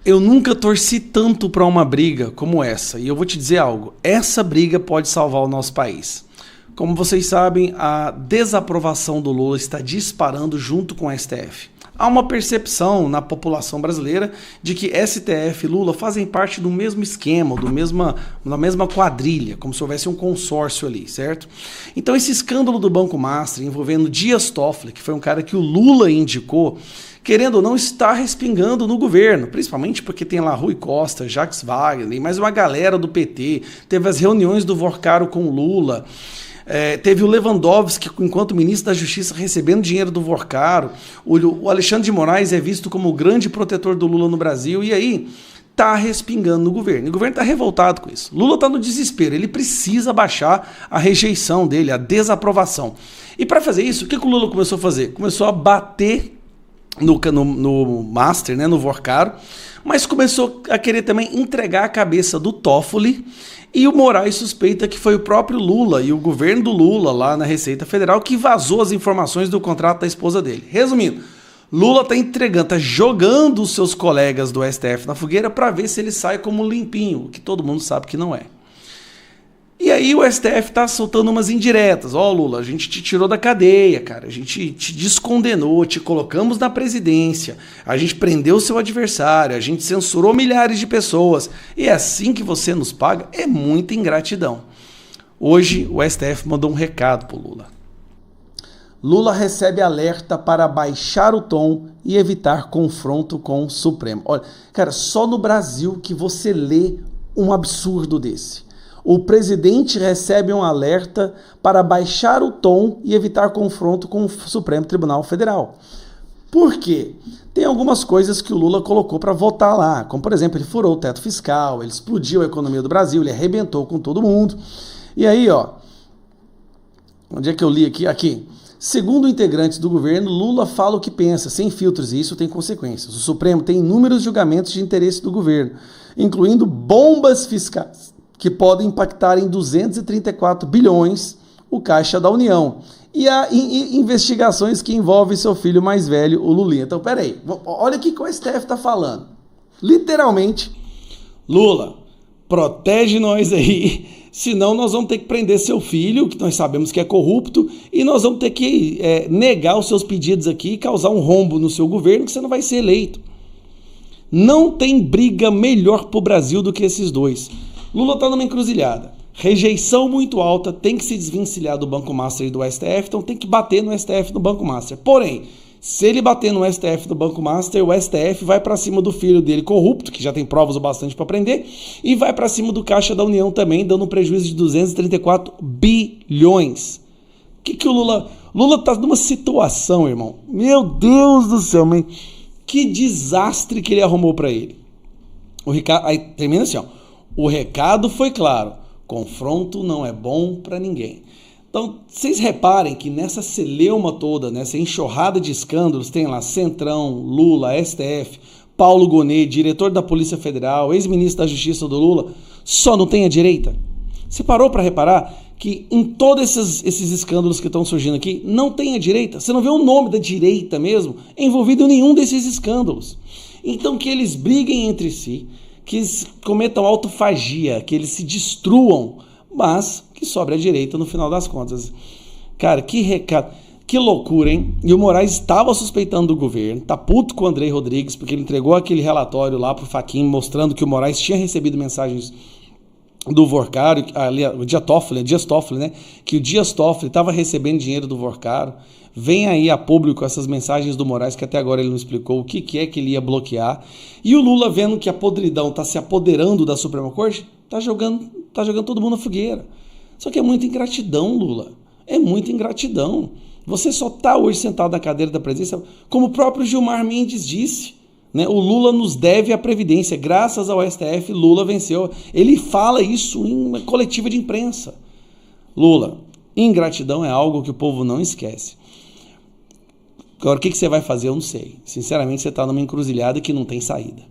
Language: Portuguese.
Eu nunca torci tanto para uma briga como essa. E eu vou te dizer algo. Essa briga pode salvar o nosso país. Como vocês sabem, a desaprovação do Lula está disparando junto com o STF. Há uma percepção na população brasileira de que STF e Lula fazem parte do mesmo esquema, da mesma quadrilha, como se houvesse um consórcio ali, certo? Então esse escândalo do Banco Master envolvendo Dias Toffoli, que foi um cara que o Lula indicou, querendo ou não, está respingando no governo, principalmente porque tem lá Rui Costa, Jacques Wagner, mais uma galera do PT, teve as reuniões do Vorcaro com o Lula, teve o Lewandowski, enquanto ministro da Justiça, recebendo dinheiro do Vorcaro, o Alexandre de Moraes é visto como o grande protetor do Lula no Brasil, e aí está respingando no governo. E o governo está revoltado com isso. Lula está no desespero, ele precisa baixar a rejeição dele, a desaprovação. E para fazer isso, o que o Lula começou a fazer? Começou a bater no Master, né, no Vorcaro, mas começou a querer também entregar a cabeça do Toffoli, e o Moraes suspeita que foi o próprio Lula e o governo do Lula lá na Receita Federal que vazou as informações do contrato da esposa dele. Resumindo, Lula está entregando, está jogando os seus colegas do STF na fogueira para ver se ele sai como limpinho, o que todo mundo sabe que não é. E aí o STF tá soltando umas indiretas. Ó, Lula, a gente te tirou da cadeia, cara. A gente te descondenou, te colocamos na presidência. A gente prendeu o seu adversário, a gente censurou milhares de pessoas. E é assim que você nos paga? É muita ingratidão. Hoje o STF mandou um recado pro Lula. Lula recebe alerta para baixar o tom e evitar confronto com o Supremo. Olha, cara, só no Brasil que você lê um absurdo desse. O presidente recebe um alerta para baixar o tom e evitar confronto com o Supremo Tribunal Federal. Por quê? Tem algumas coisas que o Lula colocou para votar lá, como por exemplo, ele furou o teto fiscal, ele explodiu a economia do Brasil, ele arrebentou com todo mundo. E aí, ó, onde é que eu li aqui? Aqui. Segundo integrantes do governo, Lula fala o que pensa, sem filtros, e isso tem consequências. O Supremo tem inúmeros julgamentos de interesse do governo, incluindo bombas fiscais, que podem impactar em 234 bilhões o caixa da União. E há investigações que envolvem seu filho mais velho, o Lulinha. Então, peraí, olha o que o STF está falando. Literalmente, Lula, protege nós aí, senão nós vamos ter que prender seu filho, que nós sabemos que é corrupto, e nós vamos ter que negar os seus pedidos aqui e causar um rombo no seu governo, que você não vai ser eleito. Não tem briga melhor para o Brasil do que esses dois. Lula está numa encruzilhada. Rejeição muito alta, tem que se desvencilhar do Banco Master e do STF, então tem que bater no STF e no Banco Master. Porém, se ele bater no STF e no Banco Master, o STF vai para cima do filho dele corrupto, que já tem provas o bastante para prender, e vai para cima do Caixa da União também, dando um prejuízo de 234 bilhões. O que o Lula... Lula está numa situação, irmão. Meu Deus do céu, man. Que desastre que ele arrumou para ele. O Ricardo... Aí termina assim, ó. O recado foi claro, confronto não é bom para ninguém. Então, vocês reparem que nessa celeuma toda, nessa enxurrada de escândalos, tem lá Centrão, Lula, STF, Paulo Gonet, diretor da Polícia Federal, ex-ministro da Justiça do Lula, só não tem a direita? Você parou para reparar que em todos esses escândalos que estão surgindo aqui, não tem a direita? Você não vê o nome da direita mesmo envolvido em nenhum desses escândalos. Então, que eles briguem entre si, que eles cometam autofagia, que eles se destruam, mas que sobre a direita no final das contas. Cara, que recado, que loucura, hein? E o Moraes estava suspeitando do governo, tá puto com o Andrei Rodrigues, porque ele entregou aquele relatório lá pro Fachin, mostrando que o Moraes tinha recebido mensagens do Vorcaro, ali, o Dias Toffoli, né? Que o Dias Toffoli estava recebendo dinheiro do Vorcaro. Vem aí a público essas mensagens do Moraes, que até agora ele não explicou o que é que ele ia bloquear. E o Lula, vendo que a podridão está se apoderando da Suprema Corte, tá jogando todo mundo na fogueira. Só que é muita ingratidão, Lula. É muita ingratidão. Você só está hoje sentado na cadeira da presidência, como o próprio Gilmar Mendes disse, né? O Lula nos deve a Previdência. Graças ao STF, Lula venceu. Ele fala isso em uma coletiva de imprensa. Lula, ingratidão é algo que o povo não esquece. Agora, o que você vai fazer? Eu não sei. Sinceramente, você está numa encruzilhada que não tem saída.